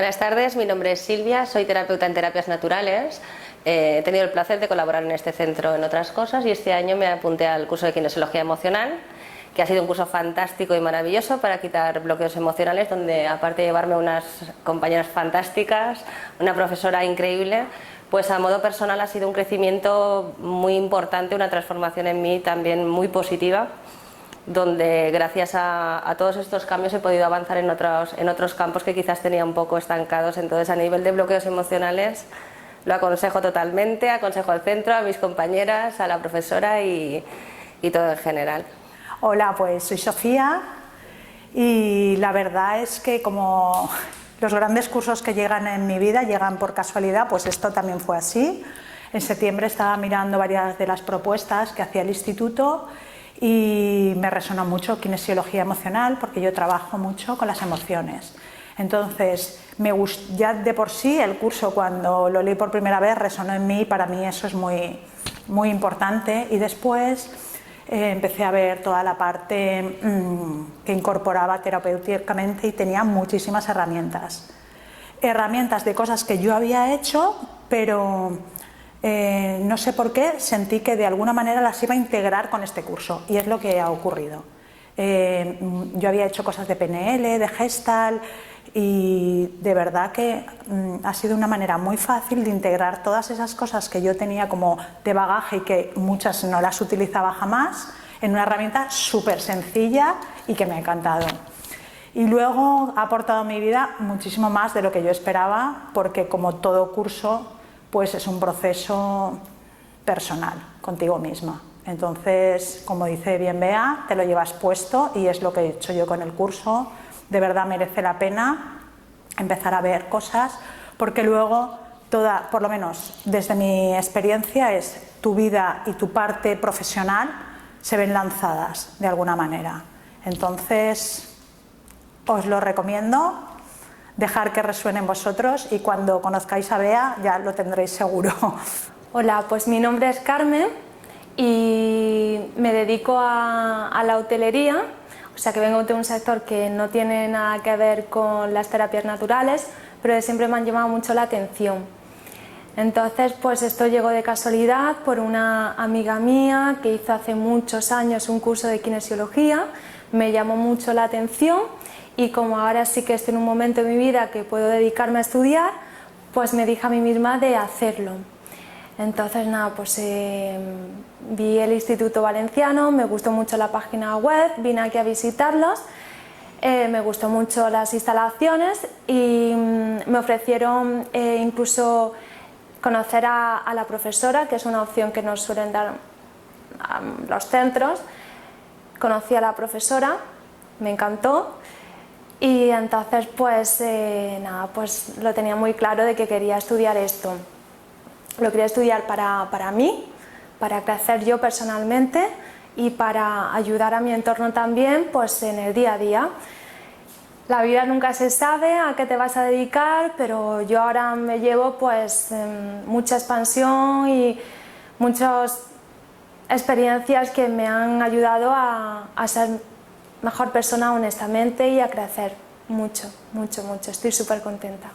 Buenas tardes, mi nombre es Silvia, soy terapeuta en terapias naturales. He tenido el placer de colaborar en este centro en otras cosas y este año me apunté al curso de kinesiología emocional, que ha sido un curso fantástico y maravilloso para quitar bloqueos emocionales, donde aparte de llevarme unas compañeras fantásticas, una profesora increíble, pues a modo personal ha sido un crecimiento muy importante, una transformación en mí también muy positiva, donde gracias a todos estos cambios he podido avanzar en otros campos que quizás tenía un poco estancados. Entonces, a nivel de bloqueos emocionales, lo aconsejo totalmente, aconsejo al centro, a mis compañeras, a la profesora y todo en general. Hola, pues soy Sofía y la verdad es que como los grandes cursos que llegan en mi vida llegan por casualidad, pues esto también fue así. En septiembre estaba mirando varias de las propuestas que hacía el instituto y me resonó mucho kinesiología emocional porque yo trabajo mucho con las emociones. Entonces, ya de por sí el curso, cuando lo leí por primera vez, resonó en mí y para mí eso es muy importante. Y después empecé a ver toda la parte que incorporaba terapéuticamente y tenía muchísimas herramientas. Herramientas de cosas que yo había hecho, pero no sé por qué sentí que de alguna manera las iba a integrar con este curso y es lo que ha ocurrido. Yo había hecho cosas de PNL, de Gestalt y de verdad que ha sido una manera muy fácil de integrar todas esas cosas que yo tenía como de bagaje y que muchas no las utilizaba jamás en una herramienta súper sencilla y que me ha encantado. Y luego ha aportado a mi vida muchísimo más de lo que yo esperaba, porque como todo curso pues es un proceso personal contigo misma. Entonces, como dice bien Bea, te lo llevas puesto y es lo que he hecho yo con el curso. De verdad merece la pena empezar a ver cosas, porque luego por lo menos desde mi experiencia, es tu vida y tu parte profesional se ven lanzadas de alguna manera. Entonces, os lo recomiendo. Dejar que resuene en vosotros y cuando conozcáis a Bea ya lo tendréis seguro. Hola, pues mi nombre es Carmen y me dedico a la hotelería, o sea que vengo de un sector que no tiene nada que ver con las terapias naturales, pero siempre me han llamado mucho la atención. Entonces, pues esto llegó de casualidad por una amiga mía que hizo hace muchos años un curso de kinesiología, me llamó mucho la atención. Y como ahora sí que estoy en un momento de mi vida que puedo dedicarme a estudiar, pues me dije a mí misma de hacerlo. Entonces nada, pues vi el Instituto Valenciano, me gustó mucho la página web, vine aquí a visitarlos, me gustó mucho las instalaciones y me ofrecieron incluso conocer a la profesora, que es una opción que nos suelen dar los centros. Conocí a la profesora, me encantó. Y entonces pues nada, pues lo tenía muy claro de que quería estudiar esto. Lo quería estudiar para mí, para crecer yo personalmente y para ayudar a mi entorno también pues en el día a día. La vida nunca se sabe a qué te vas a dedicar, pero yo ahora me llevo pues mucha expansión y muchas experiencias que me han ayudado a ser mejor persona honestamente y a crecer mucho, mucho, mucho. Estoy súper contenta.